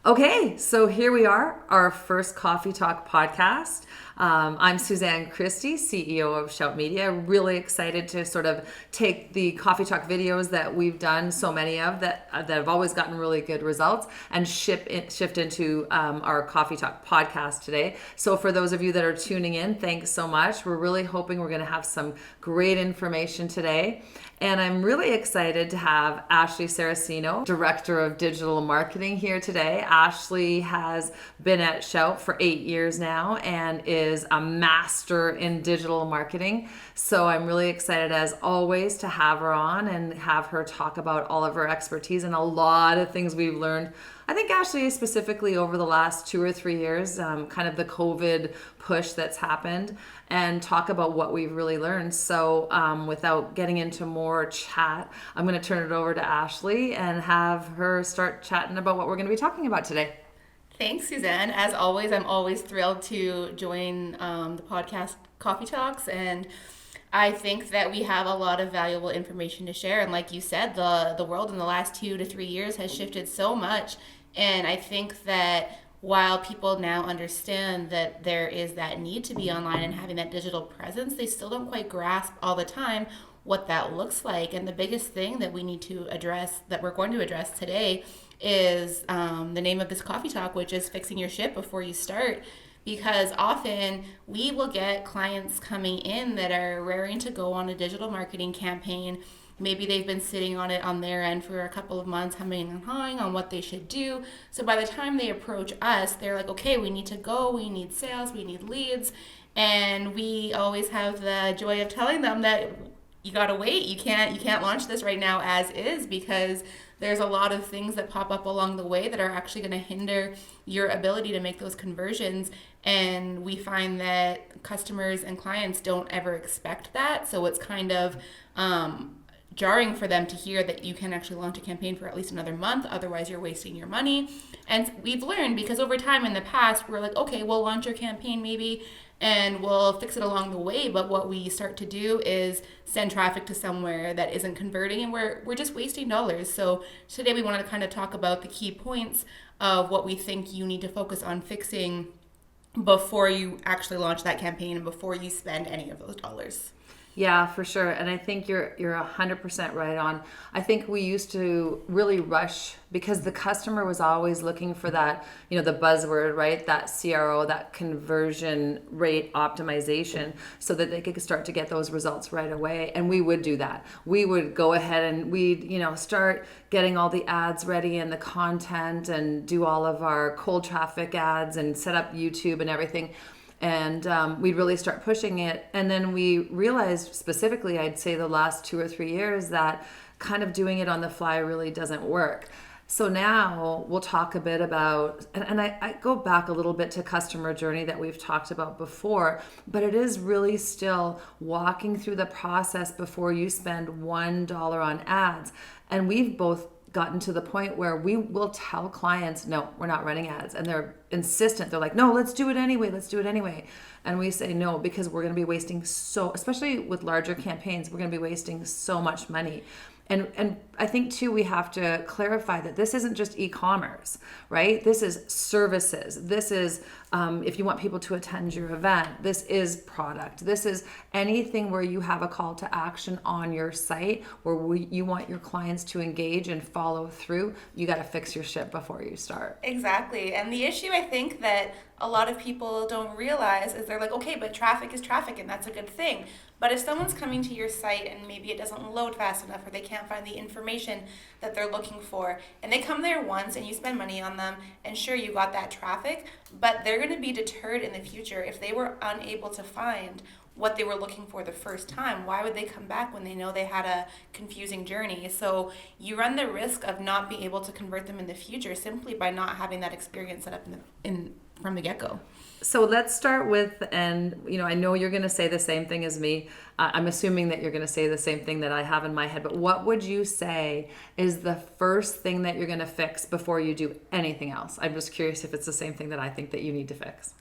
Okay, so here we are, our first Coffee Talk podcast. I'm Suzanne Christie, CEO of Shout Media. Really excited to sort of take the Coffee Talk videos that we've done, so many of that have always gotten really good results, and shift into our Coffee Talk podcast today. So for those of you that are tuning in, thanks so much. We're really hoping we're going to have some great information today. And I'm really excited to have Ashley Saracino, Director of Digital Marketing, here today. Ashley has been at Shout for 8 years now and is a master in digital marketing. So I'm really excited, as always, to have her on and have her talk about all of her expertise and a lot of things we've learned. I think Ashley, specifically over the last 2 or 3 years, kind of the COVID push that's happened, and talk about what we've really learned. So without getting into more chat, I'm going to turn it over to Ashley and have her start chatting about what we're going to be talking about today. Thanks, Suzanne. As always, I'm always thrilled to join the podcast Coffee Talks, and I think that we have a lot of valuable information to share. And like you said, the world in the last 2 to 3 years has shifted so much. And I think that while people now understand that there is that need to be online and having that digital presence, they still don't quite grasp all the time what that looks like. And the biggest thing that we need to address, that we're going to address today, is the name of this coffee talk, which is fixing your shit before you start. Because often we will get clients coming in that are raring to go on a digital marketing campaign. Maybe they've been sitting on it on their end for a couple of months, humming and hawing on what they should do. So by the time they approach us, they're like, okay, we need to go, we need sales, we need leads. And we always have the joy of telling them that you gotta wait. You can't launch this right now as is, because there's a lot of things that pop up along the way that are actually going to hinder your ability to make those conversions. And we find that customers and clients don't ever expect that. So it's kind of jarring for them to hear that you can actually launch a campaign for at least another month. Otherwise, you're wasting your money. And we've learned, because over time in the past, we're like, okay, we'll launch your campaign maybe, and we'll fix it along the way. But what we start to do is send traffic to somewhere that isn't converting, and we're just wasting dollars. So today we wanted to kind of talk about the key points of what we think you need to focus on fixing before you actually launch that campaign and before you spend any of those dollars. Yeah, for sure. And I think you're 100% right on. I think we used to really rush because the customer was always looking for that, the buzzword, right? That CRO, that conversion rate optimization, so that they could start to get those results right away. And we would do that. We would go ahead and we'd, start getting all the ads ready and the content and do all of our cold traffic ads and set up YouTube and everything. And we'd really start pushing it. And then we realized, specifically, I'd say the last 2 or 3 years, that kind of doing it on the fly really doesn't work. So now we'll talk a bit about, and I go back a little bit to customer journey that we've talked about before, but it is really still walking through the process before you spend $1 on ads. And we've both gotten to the point where we will tell clients, no, we're not running ads. And they're insistent. They're like, no, let's do it anyway. And we say no, because we're going to be wasting especially with larger campaigns, we're going to be wasting so much money. And I think too, we have to clarify that this isn't just e-commerce, right? This is services. This is if you want people to attend your event. This is product. This is anything where you have a call to action on your site where you want your clients to engage and follow through. You got to fix your shit before you start. Exactly. And the issue, I think, that a lot of people don't realize is they're like, okay, but traffic is traffic, and that's a good thing. But if someone's coming to your site and maybe it doesn't load fast enough, or they can't find the information that they're looking for, and they come there once and you spend money on them, and sure, you got that traffic, but they're going to be deterred in the future if they were unable to find what they were looking for the first time. Why would they come back when they know they had a confusing journey? So you run the risk of not being able to convert them in the future simply by not having that experience set up from the get-go. So let's start with, and I know you're going to say the same thing as me. I'm assuming that you're going to say the same thing that I have in my head, but what would you say is the first thing that you're going to fix before you do anything else? I'm just curious if it's the same thing that I think that you need to fix.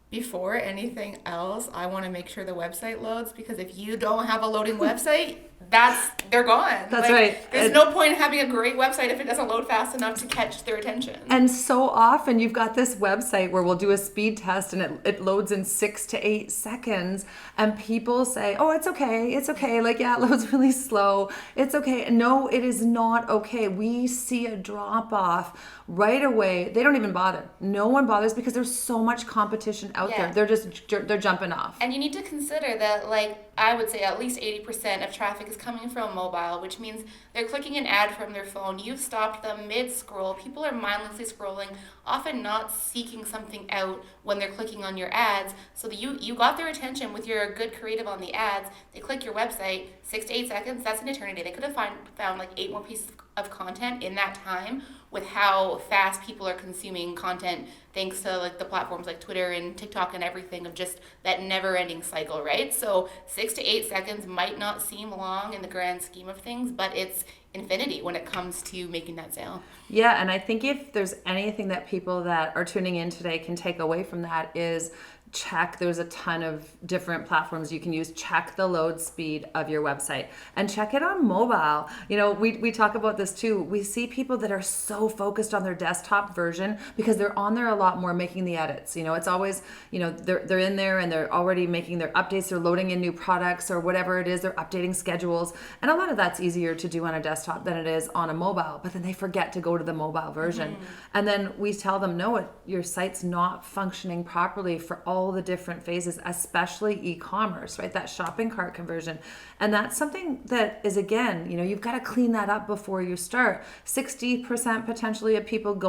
Before anything else, I want to make sure the website loads, because if you don't have a loading website, they're gone. That's right. There's no point in having a great website if it doesn't load fast enough to catch their attention. And so often you've got this website where we'll do a speed test and it loads in 6 to 8 seconds, and people say, oh, it's okay. Like, yeah, it loads really slow. It's okay. No, it is not okay. We see a drop off right away. They don't even bother. No one bothers because there's so much competition out there. They're jumping off. And you need to consider that, like, I would say at least 80% of traffic is coming from mobile, which means they're clicking an ad from their phone. You've stopped them mid-scroll. People are mindlessly scrolling, often not seeking something out when they're clicking on your ads. So that you got their attention with your good creative on the ads. They click your website, 6 to 8 seconds, that's an eternity. They could have found like 8 more pieces of content in that time with how fast people are consuming content thanks to like the platforms like Twitter and TikTok and everything of just that never-ending cycle, right? So 6 to 8 seconds might not seem long in the grand scheme of things, but it's infinity when it comes to making that sale. Yeah, and I think if there's anything that people that are tuning in today can take away from that is there's a ton of different platforms you can use. Check the load speed of your website and check it on mobile. You know, we talk about this too. We see people that are so focused on their desktop version because they're on there a lot more making the edits. You know, it's always, you know, they're in there and they're already making their updates, they're loading in new products or whatever it is, they're updating schedules. And a lot of that's easier to do on a desktop than it is on a mobile, but then they forget to go to the mobile version. And then we tell them, no, your site's not functioning properly for all the different phases, especially e-commerce, right? That shopping cart conversion. And that's something that is, again, you know, you've got to clean that up before you start. 60% potentially of people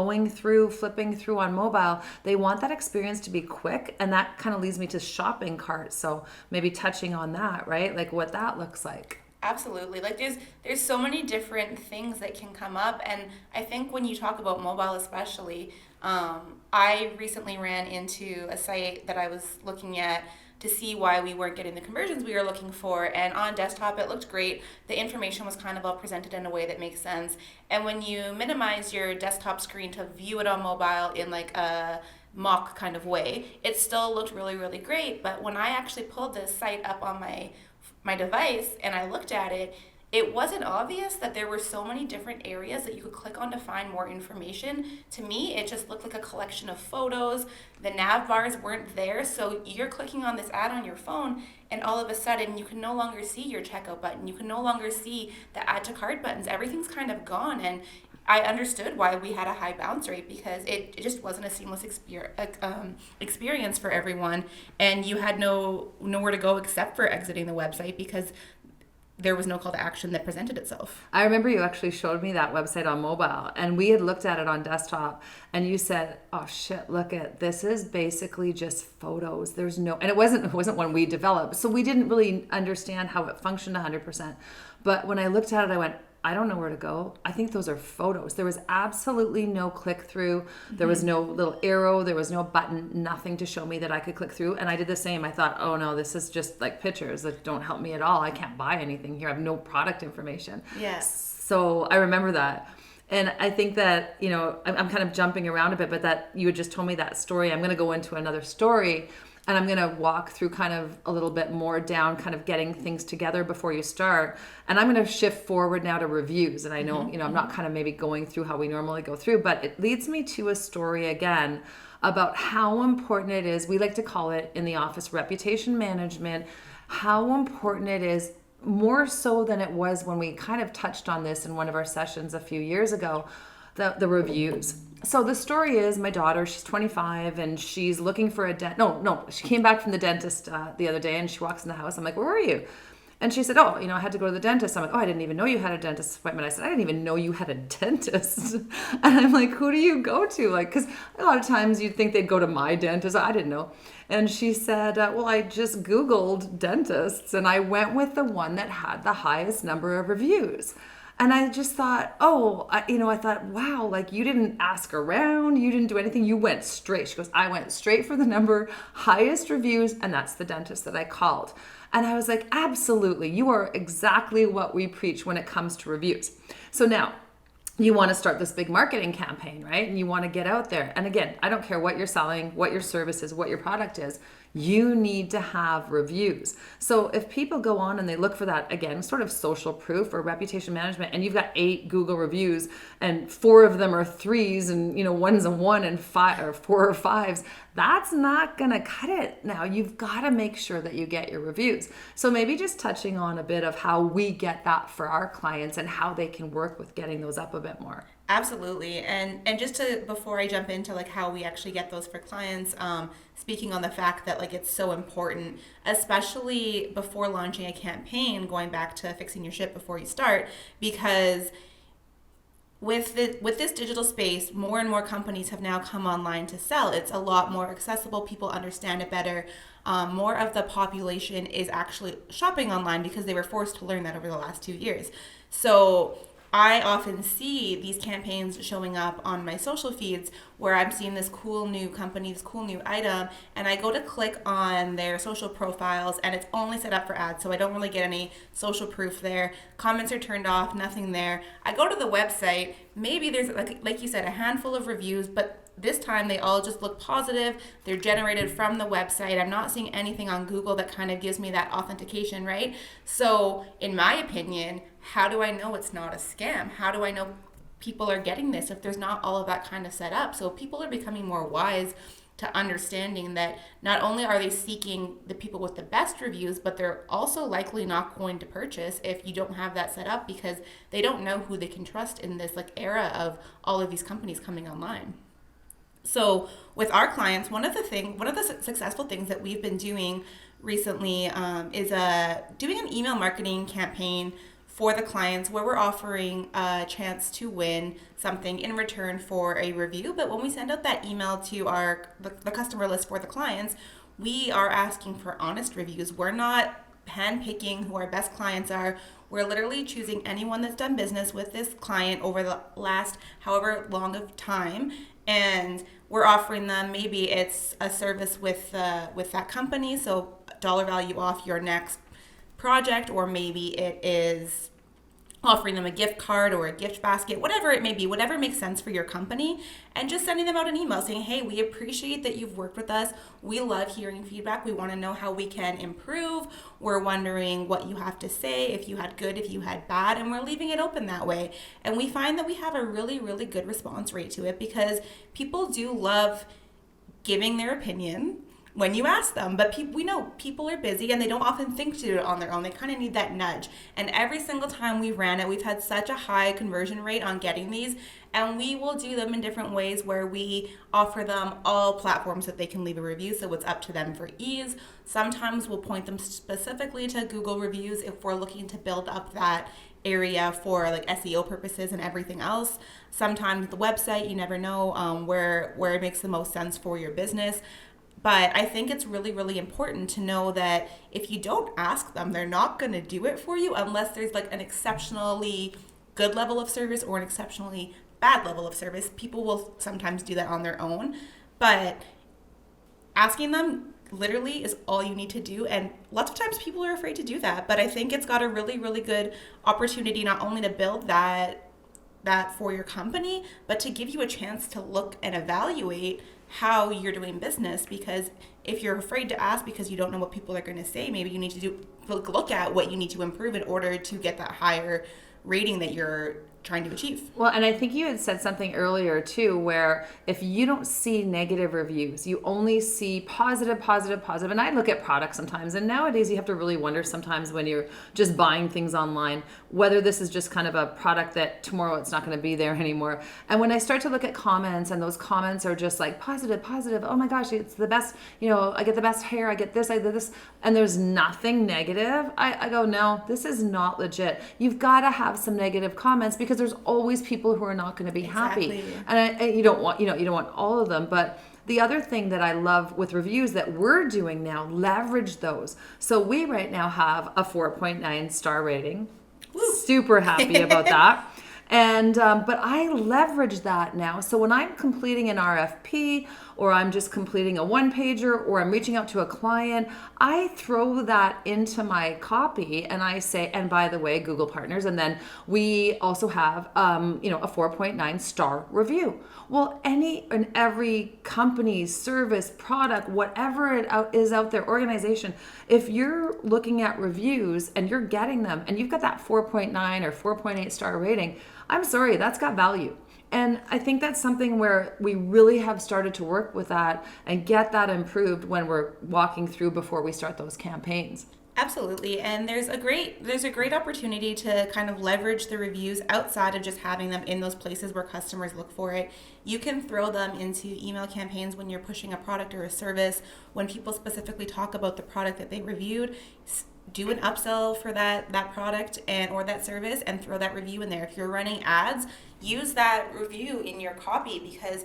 flipping through on mobile, they want that experience to be quick. And that kind of leads me to shopping carts. So maybe touching on that, right? Like what that looks like. Absolutely. Like there's so many different things that can come up. And I think when you talk about mobile especially, I recently ran into a site that I was looking at to see why we weren't getting the conversions we were looking for. And on desktop, it looked great. The information was kind of all presented in a way that makes sense. And when you minimize your desktop screen to view it on mobile in like a mock kind of way, it still looked really, really great. But when I actually pulled this site up on my device and I looked at it, it wasn't obvious that there were so many different areas that you could click on to find more information. To me, it just looked like a collection of photos. The nav bars weren't there. So you're clicking on this ad on your phone and all of a sudden you can no longer see your checkout button. You can no longer see the add to cart buttons. Everything's kind of gone. And I understood why we had a high bounce rate because it just wasn't a seamless experience for everyone. And you had nowhere to go except for exiting the website because there was no call to action that presented itself. I remember you actually showed me that website on mobile and we had looked at it on desktop and you said, oh shit, look at this is basically just photos. There's no, and it wasn't one we developed. So we didn't really understand how it functioned 100%. But when I looked at it, I went, I don't know where to go. I think those are photos. There was absolutely no click through. There was no little arrow. There was no button, nothing to show me that I could click through. And I did the same. I thought, oh no, this is just like pictures that don't help me at all. I can't buy anything here. I have no product information. Yes. So I remember that. And I think that, you know, I'm kind of jumping around a bit, but that you had just told me that story. I'm going to go into another story. And I'm going to walk through kind of a little bit more down, kind of getting things together before you start. And I'm going to shift forward now to reviews. And I know, you know, I'm not kind of maybe going through how we normally go through, but it leads me to a story again about how important it is. We like to call it in the office reputation management, how important it is more so than it was when we kind of touched on this in one of our sessions a few years ago, the reviews. So the story is my daughter, she's 25 and she's looking for she came back from the dentist the other day and she walks in the house. I'm like, where were you? And she said, oh, you know, I had to go to the dentist. I'm like, oh, I didn't even know you had a dentist appointment. I said, I didn't even know you had a dentist. And I'm like, who do you go to? Like, because a lot of times you'd think they'd go to my dentist. I didn't know. And she said, well, I just Googled dentists and I went with the one that had the highest number of reviews. And I just thought, I thought, wow, like you didn't ask around, you didn't do anything, you went straight. She goes, I went straight for the highest reviews, and that's the dentist that I called. And I was like, absolutely, you are exactly what we preach when it comes to reviews. So now, you want to start this big marketing campaign, right? And you want to get out there. And again, I don't care what you're selling, what your service is, what your product is. you need to have reviews. So if people go on and they look for that, again, sort of social proof or reputation management, and you've got 8 Google reviews and 4 of them are 3s and, you know, one's a 1 and 5 or 4 or 5s, that's not going to cut it. Now, you've got to make sure that you get your reviews. So maybe just touching on a bit of how we get that for our clients and how they can work with getting those up a bit more. Absolutely. And just to, before I jump into like how we actually get those for clients, speaking on the fact that like it's so important, especially before launching a campaign, going back to fixing your shit before you start, because with this digital space, more and more companies have now come online to sell. It's a lot more accessible. People understand it better. More of the population is actually shopping online because they were forced to learn that over the last 2 years. So I often see these campaigns showing up on my social feeds where I'm seeing this cool new company, this cool new item, and I go to click on their social profiles and it's only set up for ads, so I don't really get any social proof there. Comments are turned off, nothing there. I go to the website, maybe there's, like you said, a handful of reviews, but this time they all just look positive. They're generated from the website. I'm not seeing anything on Google that kind of gives me that authentication, right? So in my opinion, how do I know it's not a scam? How do I know people are getting this if there's not all of that kind of set up? So people are becoming more wise to understanding that not only are they seeking the people with the best reviews, but they're also likely not going to purchase if you don't have that set up because they don't know who they can trust in this like era of all of these companies coming online. So with our clients, one of the successful things that we've been doing recently is doing an email marketing campaign for the clients where we're offering a chance to win something in return for a review. But when we send out that email to the customer list for the clients, we are asking for honest reviews. We're not handpicking who our best clients are. We're literally choosing anyone that's done business with this client over the last however long of time, and we're offering them, maybe it's a service with that company, so dollar value off your next project, or maybe it is offering them a gift card or a gift basket, whatever it may be, whatever makes sense for your company, and just sending them out an email saying, hey, we appreciate that you've worked with us. We love hearing feedback. We want to know how we can improve. We're wondering what you have to say, if you had good, if you had bad, and we're leaving it open that way. And we find that we have a really, really good response rate to it because people do love giving their opinion when you ask them, but we know people are busy and they don't often think to do it on their own. They kind of need that nudge. And every single time we ran it, we've had such a high conversion rate on getting these, and we will do them in different ways where we offer them all platforms that they can leave a review, so it's up to them for ease. Sometimes we'll point them specifically to Google reviews if we're looking to build up that area for like SEO purposes and everything else. Sometimes the website, you never know where it makes the most sense for your business. But I think it's really, really important to know that if you don't ask them, they're not going to do it for you unless there's like an exceptionally good level of service or an exceptionally bad level of service. People will sometimes do that on their own, but asking them literally is all you need to do. And lots of times people are afraid to do that, but I think it's got a really, really good opportunity not only to build that for your company, but to give you a chance to look and evaluate how you're doing business. Because if you're afraid to ask because you don't know what people are going to say, maybe you need to look at what you need to improve in order to get that higher rating that you're trying to achieve. Well, and I think you had said something earlier too, where if you don't see negative reviews, you only see positive, positive, positive. And I look at products sometimes, and nowadays you have to really wonder sometimes when you're just buying things online, whether this is just kind of a product that tomorrow it's not going to be there anymore. And when I start to look at comments, and those comments are just like positive, positive, oh my gosh, it's the best, I get the best hair, I get this, I did this, and there's nothing negative, I go, no, this is not legit. You've got to have some negative comments because there's always people who are not going to be happy, and you don't want all of them. But the other thing that I love with reviews that we're doing now, leverage those. So we right now have a 4.9 star rating. Woo. Super happy about that. And but I leverage that now. So when I'm completing an RFP, or I'm just completing a one pager, or I'm reaching out to a client, I throw that into my copy and I say, and by the way, Google partners, and then we also have a 4.9 star review. Well, any and every company, service, product, whatever is out there, organization, if you're looking at reviews and you're getting them and you've got that 4.9 or 4.8 star rating, I'm sorry, that's got value. And I think that's something where we really have started to work with that and get that improved when we're walking through before we start those campaigns. Absolutely. And there's a great opportunity to kind of leverage the reviews outside of just having them in those places where customers look for it. You can throw them into email campaigns when you're pushing a product or a service, when people specifically talk about the product that they reviewed. Do an upsell for that product and or that service and throw that review in there. If you're running ads, use that review in your copy, because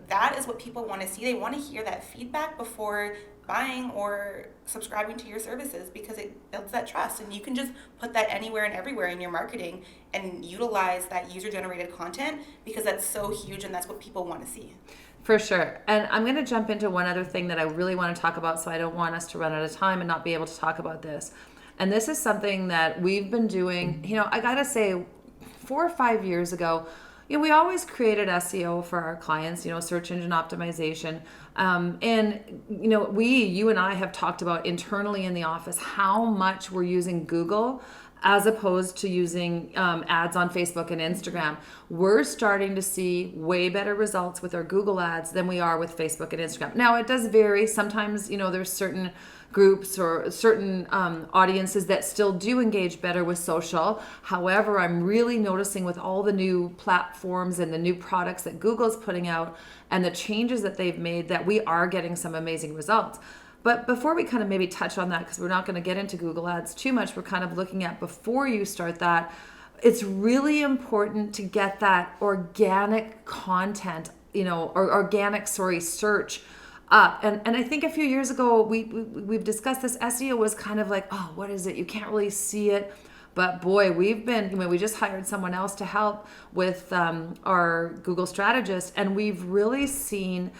that is what people want to see. They want to hear that feedback before buying or subscribing to your services, because it builds that trust. And you can just put that anywhere and everywhere in your marketing and utilize that user-generated content, because that's so huge and that's what people want to see. For sure. And I'm going to jump into one other thing that I really want to talk about, so I don't want us to run out of time and not be able to talk about this. And this is something that we've been doing, I got to say, 4 or 5 years ago, we always created SEO for our clients, search engine optimization. You and I have talked about internally in the office how much we're using Google as opposed to using ads on Facebook and Instagram. We're starting to see way better results with our Google ads than we are with Facebook and Instagram. Now, it does vary. Sometimes, there's certain groups or certain audiences that still do engage better with social. However, I'm really noticing with all the new platforms and the new products that Google's putting out and the changes that they've made, that we are getting some amazing results. But before we kind of maybe touch on that, because we're not going to get into Google Ads too much, we're kind of looking at before you start that, it's really important to get that organic content, or organic, search up. And I think a few years ago, we've discussed this. SEO was kind of like, oh, what is it? You can't really see it. But boy, we just hired someone else to help with our Google strategist, and we've really seen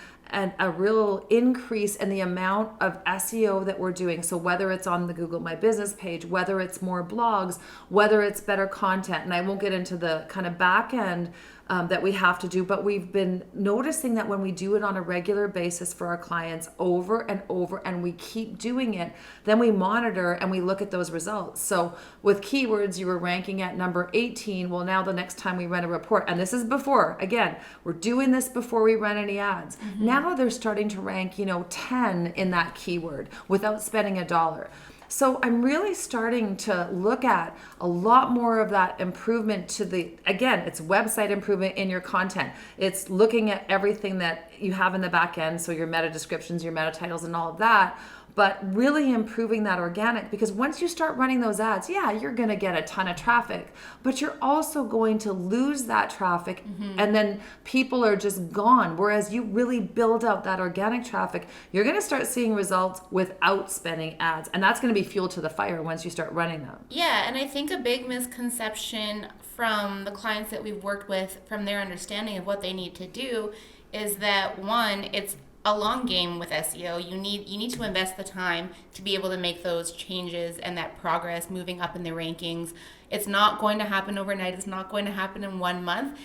a real increase in the amount of SEO that we're doing. So whether it's on the Google My Business page, whether it's more blogs, whether it's better content, and I won't get into the kind of back end that we have to do, but we've been noticing that when we do it on a regular basis for our clients over and over, and we keep doing it, then we monitor and we look at those results. So with keywords, you were ranking at number 18. Well, now the next time we run a report, and this is before, again, we're doing this before we run any ads. Mm-hmm. Now they're starting to rank, 10 in that keyword without spending $1. So I'm really starting to look at a lot more of that improvement to it's website improvement in your content. It's looking at everything that you have in the back end, so your meta descriptions, your meta titles, and all of that, but really improving that organic, because once you start running those ads, you're going to get a ton of traffic, but you're also going to lose that traffic, mm-hmm. and then people are just gone. Whereas you really build out that organic traffic, you're going to start seeing results without spending ads, and that's going to be fuel to the fire once you start running them. Yeah, and I think a big misconception from the clients that we've worked with, from their understanding of what they need to do, is that one, it's a long game with SEO. You need to invest the time to be able to make those changes and that progress moving up in the rankings. It's not going to happen overnight. It's not going to happen in 1 month.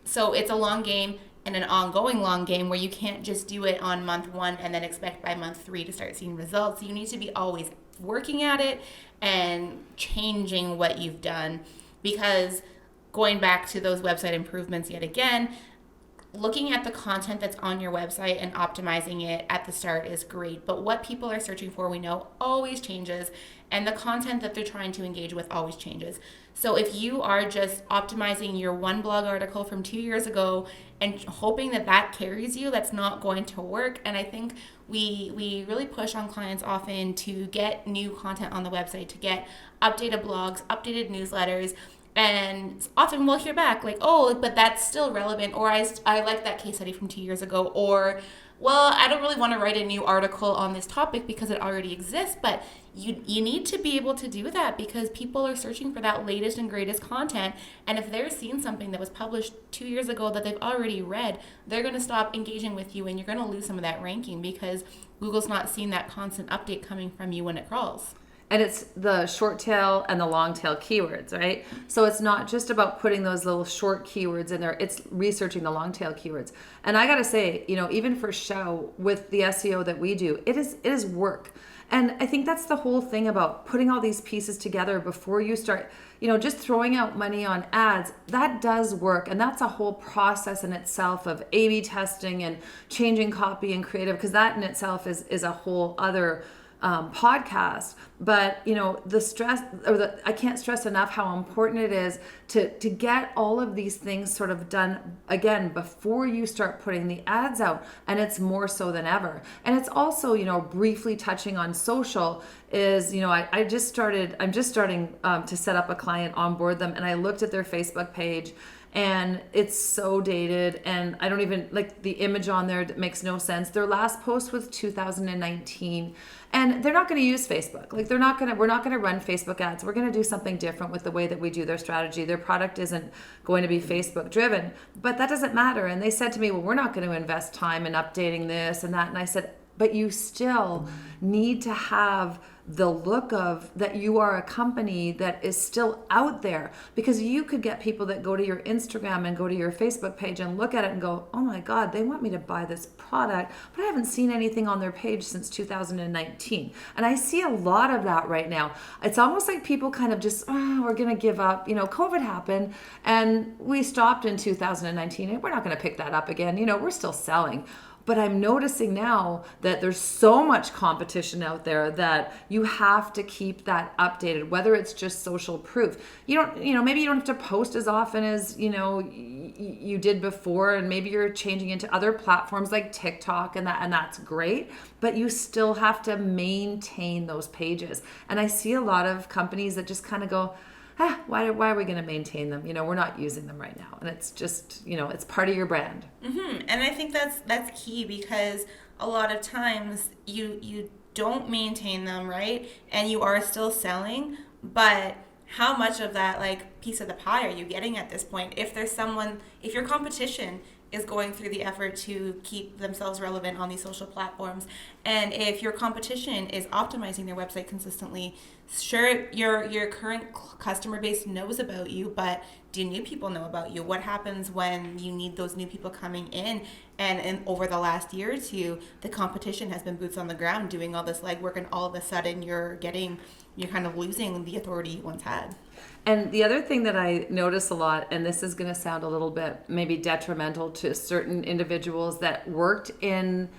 So it's a long game and an ongoing long game where you can't just do it on month 1 and then expect by month 3 to start seeing results. You need to be always working at it and changing what you've done, because going back to those website improvements yet again, looking at the content that's on your website and optimizing it at the start is great, but what people are searching for, we know, always changes, and the content that they're trying to engage with always changes. So if you are just optimizing your one blog article from 2 years ago and hoping that carries you, that's not going to work. And I think we really push on clients often to get new content on the website, to get updated blogs, updated newsletters. And often we'll hear back like, oh, but that's still relevant, or I like that case study from 2 years ago, or well, I don't really want to write a new article on this topic because it already exists, but you need to be able to do that because people are searching for that latest and greatest content. And if they're seeing something that was published 2 years ago that they've already read, they're going to stop engaging with you and you're going to lose some of that ranking because Google's not seeing that constant update coming from you when it crawls. And it's the short tail and the long tail keywords, right? So it's not just about putting those little short keywords in there, it's researching the long tail keywords. And I gotta say, even for show with the SEO that we do, it is work. And I think that's the whole thing about putting all these pieces together before you start, just throwing out money on ads. That does work. And that's a whole process in itself of A/B testing and changing copy and creative, because that in itself is a whole other podcast. But the stress, I can't stress enough how important it is to get all of these things sort of done again before you start putting the ads out. And it's more so than ever. And it's also briefly touching on social is I'm just starting to set up a client, onboard them, and I looked at their Facebook page. And it's so dated, and I don't even like the image on there that makes no sense. Their last post was 2019, and they're not going to use Facebook. Like we're not going to run Facebook ads. We're going to do something different with the way that we do their strategy. Their product isn't going to be Facebook driven, but that doesn't matter. And they said to me, well, we're not going to invest time in updating this and that. And I said, but you still need to have the look of that you are a company that is still out there, because you could get people that go to your Instagram and go to your Facebook page and look at it and go, oh my God, they want me to buy this product, but I haven't seen anything on their page since 2019. And I see a lot of that right now. It's almost like people kind of just, we're going to give up. COVID happened and we stopped in 2019 and we're not going to pick that up again. We're still selling. But I'm noticing now that there's so much competition out there that you have to keep that updated, whether it's just social proof. Maybe you don't have to post as often as, you did before, and maybe you're changing into other platforms like TikTok and that's great, but you still have to maintain those pages. And I see a lot of companies that just kind of go, why are we going to maintain them? We're not using them right now. And it's just, it's part of your brand. Mm-hmm. And I think that's key, because a lot of times you don't maintain them, right? And you are still selling, but how much of that piece of the pie are you getting at this point? If your competition is going through the effort to keep themselves relevant on these social platforms, and if your competition is optimizing their website consistently, sure, your current customer base knows about you, but do new people know about you? What happens when you need those new people coming in? And over the last year or two, the competition has been boots on the ground doing all this legwork, and all of a sudden you're kind of losing the authority you once had. And the other thing that I notice a lot, and this is going to sound a little bit maybe detrimental to certain individuals that worked in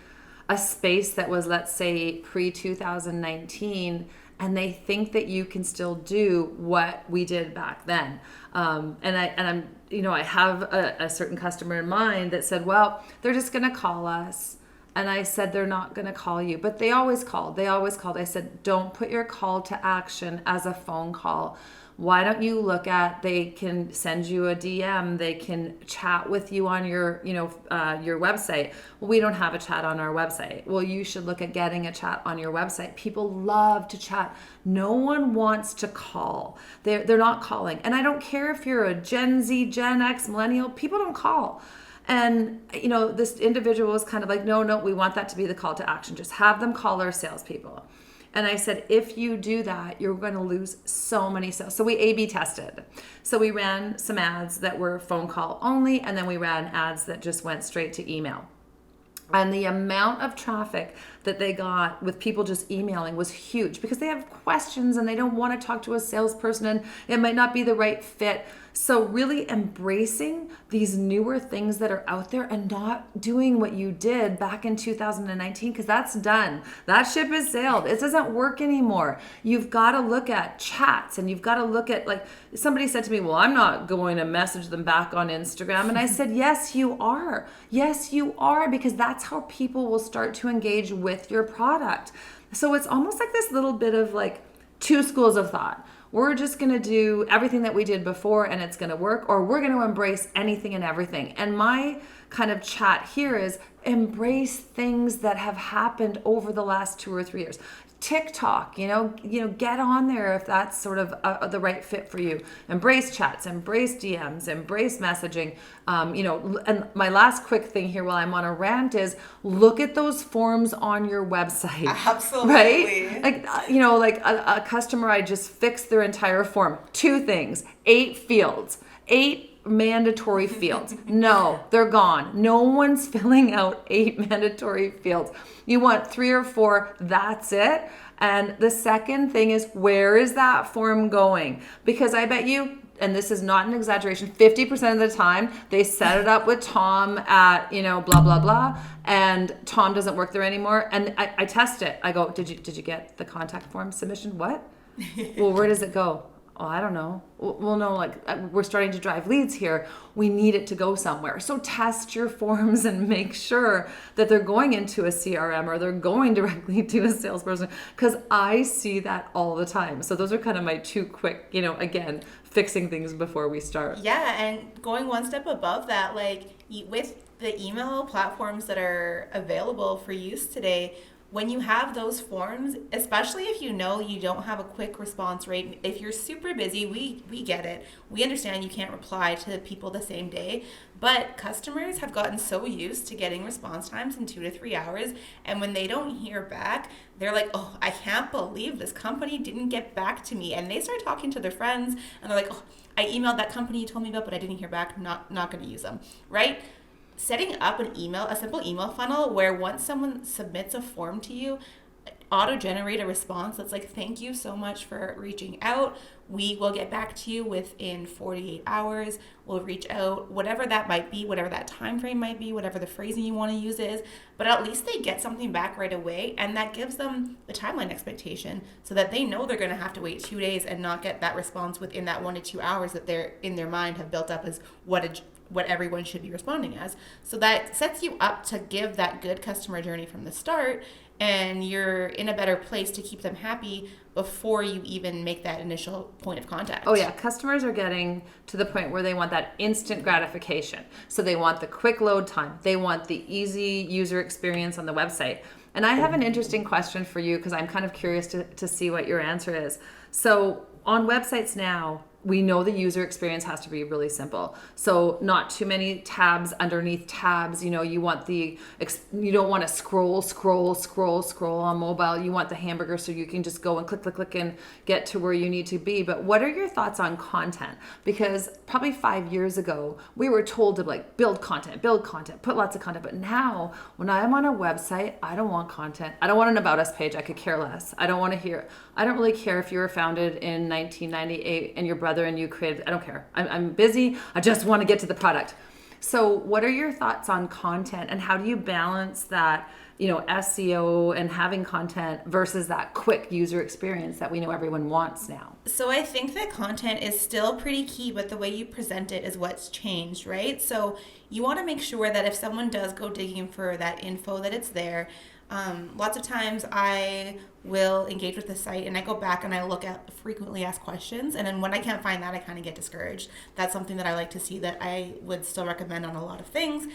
a space that was, let's say, pre-2019, and they think that you can still do what we did back then. I have a certain customer in mind that said, well, they're just going to call us. And I said, they're not going to call you, but they always called. I said, don't put your call to action as a phone call. Why don't you look at, they can send you a DM, they can chat with you on your website. Well, we don't have a chat on our website. Well, you should look at getting a chat on your website. People love to chat. No one wants to call. They're not calling. And I don't care if you're a Gen Z, Gen X, millennial, people don't call. And, this individual was kind of like, no, we want that to be the call to action. Just have them call our salespeople. And I said, if you do that, you're going to lose so many sales. So we A/B tested. So we ran some ads that were phone call only, and then we ran ads that just went straight to email. And the amount of traffic that they got with people just emailing was huge, because they have questions and they don't want to talk to a salesperson and it might not be the right fit. So really embracing these newer things that are out there and not doing what you did back in 2019, because that's done. That ship has sailed. It doesn't work anymore. You've got to look at chats, and you've got to look at, somebody said to me, well, I'm not going to message them back on Instagram. And I said, yes, you are. Yes, you are, because that's how people will start to engage with your product. So it's almost like this little bit of two schools of thought. we're just going to do everything that we did before and it's going to work, or we're going to embrace anything and everything. And my kind of chat here is embrace things that have happened over the last 2 or 3 years. TikTok, get on there if that's sort of the right fit for you. Embrace chats, embrace DMs, embrace messaging. And my last quick thing here while I'm on a rant is look at those forms on your website. Absolutely. Right? Like a customer, I just fixed their entire form. 2 things, 8 fields, 8 mandatory fields. No, they're gone. No one's filling out 8 mandatory fields. You want 3 or 4, that's it. And the second thing is, where is that form going? Because I bet you, and this is not an exaggeration, 50% of the time they set it up with Tom at, blah, blah, blah, and Tom doesn't work there anymore. And I test it. I go, did you get the contact form submission? What? Well, where does it go? Oh, I don't know. Well, no, we're starting to drive leads here. We need it to go somewhere. So test your forms and make sure that they're going into a CRM or they're going directly to a salesperson, because I see that all the time. So those are kind of my 2 quick, again, fixing things before we start. Yeah, and going one step above that, with the email platforms that are available for use today, when you have those forms, especially if you don't have a quick response rate, if you're super busy, we get it. We understand you can't reply to people the same day, but customers have gotten so used to getting response times in 2 to 3 hours, and when they don't hear back, they're like, oh, I can't believe this company didn't get back to me. And they start talking to their friends, and they're like, oh, I emailed that company you told me about, but I didn't hear back, not going to use them, right? Setting up a simple email funnel where once someone submits a form to you, auto-generate a response that's like, thank you so much for reaching out. We will get back to you within 48 hours. We'll reach out, whatever that might be, whatever that time frame might be, whatever the phrasing you want to use is. But at least they get something back right away, and that gives them the timeline expectation so that they know they're going to have to wait 2 days and not get that response within that 1 to 2 hours that they're in their mind have built up as what everyone should be responding as. So that sets you up to give that good customer journey from the start, and you're in a better place to keep them happy before you even make that initial point of contact. Oh yeah, customers are getting to the point where they want that instant gratification. So they want the quick load time. They want the easy user experience on the website. And I have an interesting question for you, because I'm kind of curious to see what your answer is. So on websites now, we know the user experience has to be really simple. So not too many tabs underneath tabs. You don't want to scroll on mobile. You want the hamburger so you can just go and click and get to where you need to be. But what are your thoughts on content? Because probably 5 years ago, we were told to build content, put lots of content. But now when I'm on a website, I don't want content. I don't want an about us page. I could care less. I don't really care if you were founded in 1998 and your brother and you created, I don't care. I'm busy. I just want to get to the product. So what are your thoughts on content, and how do you balance that, SEO and having content versus that quick user experience that we know everyone wants now? So I think that content is still pretty key, but the way you present it is what's changed, right? So you want to make sure that if someone does go digging for that info, that it's there. Lots of times I will engage with the site and I go back and I look at frequently asked questions, and then when I can't find that, I kind of get discouraged. That's something that I like to see, that I would still recommend on a lot of things.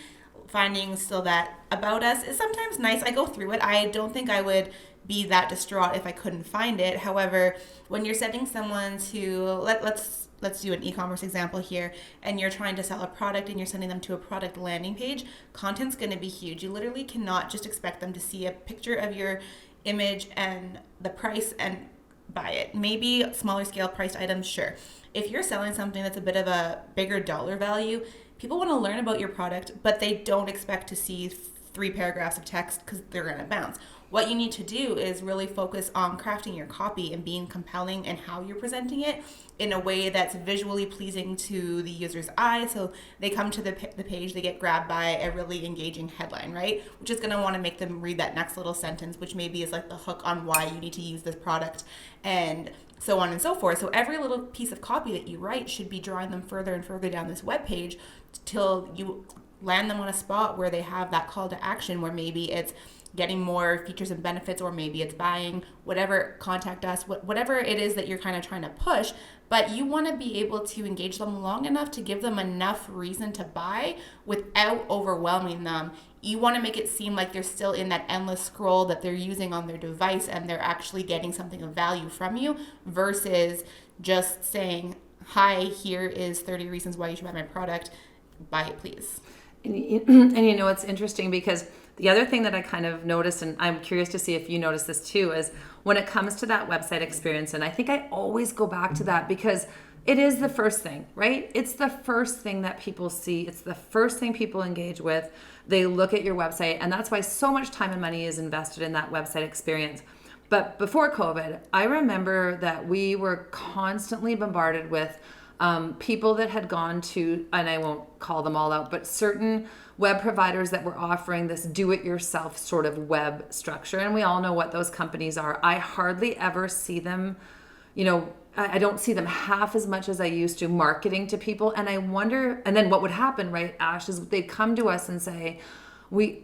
Finding still that about us is sometimes nice. I go through it. I don't think I would be that distraught if I couldn't find it. However, when you're sending someone to, let's do an e-commerce example here, and you're trying to sell a product and you're sending them to a product landing page, content's going to be huge. You literally cannot just expect them to see a picture of your image and the price and buy it. Maybe smaller scale priced items, sure. If you're selling something that's a bit of a bigger dollar value, people want to learn about your product, but they don't expect to see 3 paragraphs of text because they're going to bounce. What you need to do is really focus on crafting your copy and being compelling in how you're presenting it in a way that's visually pleasing to the user's eye. So they come to the page, they get grabbed by a really engaging headline, right? Which is going to want to make them read that next little sentence, which maybe is like the hook on why you need to use this product, and so on and so forth. So every little piece of copy that you write should be drawing them further and further down this web page till you land them on a spot where they have that call to action, where maybe it's getting more features and benefits, or maybe it's buying, whatever, contact us, whatever it is that you're kind of trying to push. But you want to be able to engage them long enough to give them enough reason to buy without overwhelming them. You want to make it seem like they're still in that endless scroll that they're using on their device and they're actually getting something of value from you, versus just saying, hi, here is 30 reasons why you should buy my product. Buy it, please. And it's interesting because the other thing that I kind of noticed, and I'm curious to see if you notice this too, is when it comes to that website experience, and I think I always go back to that because it is the first thing, right? It's the first thing that people see. It's the first thing people engage with. They look at your website, and that's why so much time and money is invested in that website experience. But before COVID, I remember that we were constantly bombarded with people that had gone to, and I won't call them all out, but certain web providers that were offering this do-it-yourself sort of web structure. And we all know what those companies are. I hardly ever see them, I don't see them half as much as I used to marketing to people. And I wonder, and then what would happen, right, Ash, is they'd come to us and say,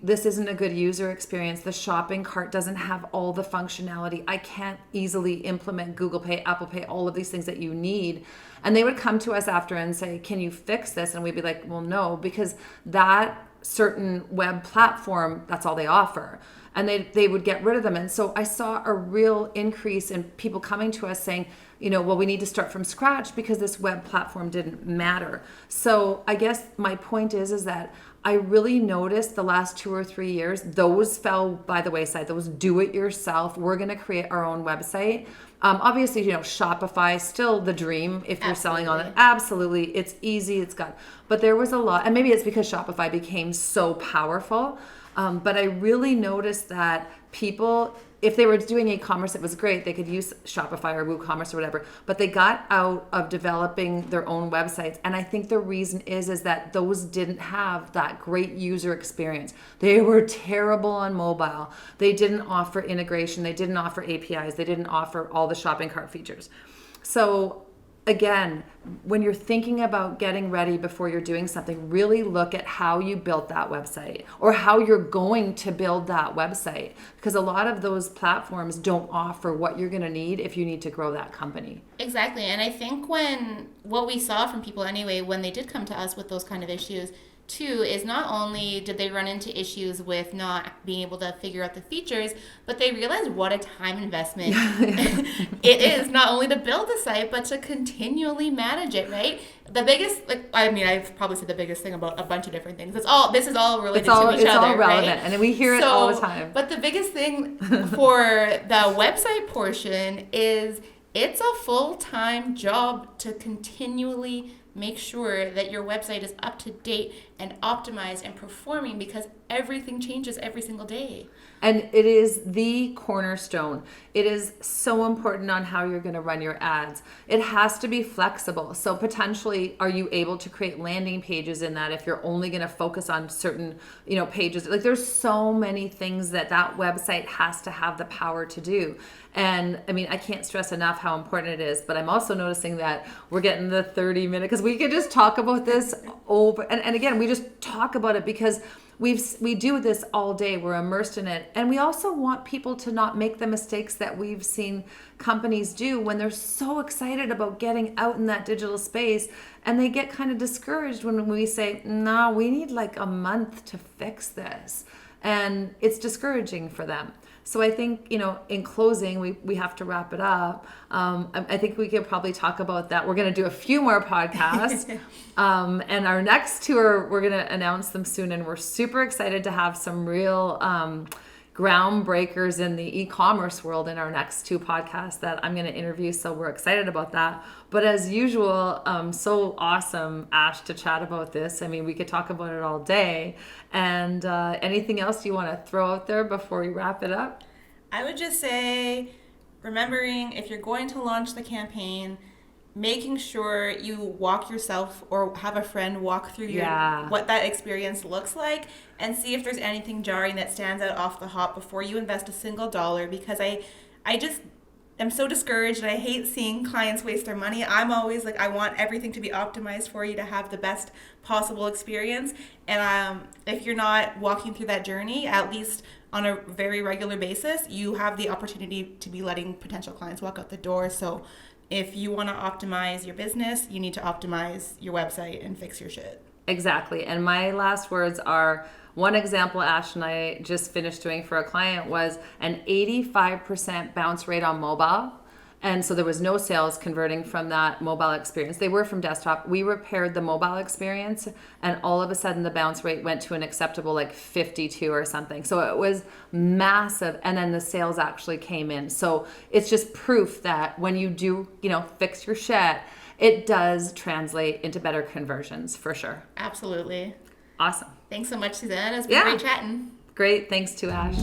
this isn't a good user experience. The shopping cart doesn't have all the functionality. I can't easily implement Google Pay, Apple Pay, all of these things that you need. And they would come to us after and say, can you fix this? And we'd be like, well, no, because that certain web platform, that's all they offer. And they would get rid of them. And so I saw a real increase in people coming to us saying, well, we need to start from scratch because this web platform didn't matter. So I guess my point is that I really noticed the last 2 or 3 years, those fell by the wayside. Those do it yourself. We're going to create our own website. Obviously, Shopify still the dream if you're selling on it. Absolutely. It's easy. But there was a lot, and maybe it's because Shopify became so powerful. But I really noticed that people, if they were doing e-commerce, it was great. They could use Shopify or WooCommerce or whatever, but they got out of developing their own websites. And I think the reason is that those didn't have that great user experience. They were terrible on mobile. They didn't offer integration. They didn't offer APIs. They didn't offer all the shopping cart features. So again, when you're thinking about getting ready before you're doing something, really look at how you built that website or how you're going to build that website, because a lot of those platforms don't offer what you're going to need if you need to grow that company. Exactly. And I think what we saw from people anyway, when they did come to us with those kind of issues too, is not only did they run into issues with not being able to figure out the features, but they realized what a time investment it is, not only to build the site, but to continually manage it, right? The biggest, I've probably said the biggest thing about a bunch of different things. This is all related to each other, it's all relevant, right? And we hear it all the time. But the biggest thing for the website portion is it's a full-time job to continually make sure that your website is up to date and optimized and performing, because everything changes every single day. And it is the cornerstone. It is so important on how you're going to run your ads. It has to be flexible. So potentially, are you able to create landing pages in that if you're only going to focus on certain, pages? Like there's so many things that website has to have the power to do. And I can't stress enough how important it is, but I'm also noticing that we're getting the 30-minute, because we could just talk about this over, and again, we just talk about it because we do this all day. We're immersed in it. And we also want people to not make the mistakes that we've seen companies do when they're so excited about getting out in that digital space, and they get kind of discouraged when we say, no, we need like a month to fix this. And it's discouraging for them. So I think, in closing, we have to wrap it up. I think we could probably talk about that. We're going to do a few more podcasts. And our next tour, we're going to announce them soon. And we're super excited to have some real groundbreakers in the e-commerce world in our next 2 podcasts that I'm going to interview. So we're excited about that. But as usual, so awesome, Ash, to chat about this. We could talk about it all day. And anything else you want to throw out there before we wrap it up? I would just say, remembering if you're going to launch the campaign, making sure you walk yourself or have a friend walk through what that experience looks like, and see if there's anything jarring that stands out off the hop before you invest a single dollar. Because I just am so discouraged and I hate seeing clients waste their money. I'm always like, I want everything to be optimized for you to have the best possible experience. And if you're not walking through that journey, at least on a very regular basis, you have the opportunity to be letting potential clients walk out the door. So if you want to optimize your business, you need to optimize your website and fix your shit. Exactly. And my last words are, one example Ash and I just finished doing for a client was an 85% bounce rate on mobile. And so there was no sales converting from that mobile experience. They were from desktop. We repaired the mobile experience, and all of a sudden the bounce rate went to an acceptable like 52 or something. So it was massive. And then the sales actually came in. So it's just proof that when you do, fix your shit, it does translate into better conversions for sure. Absolutely. Awesome. Thanks so much, Suzanne. It's been great chatting. Great. Thanks to Ash.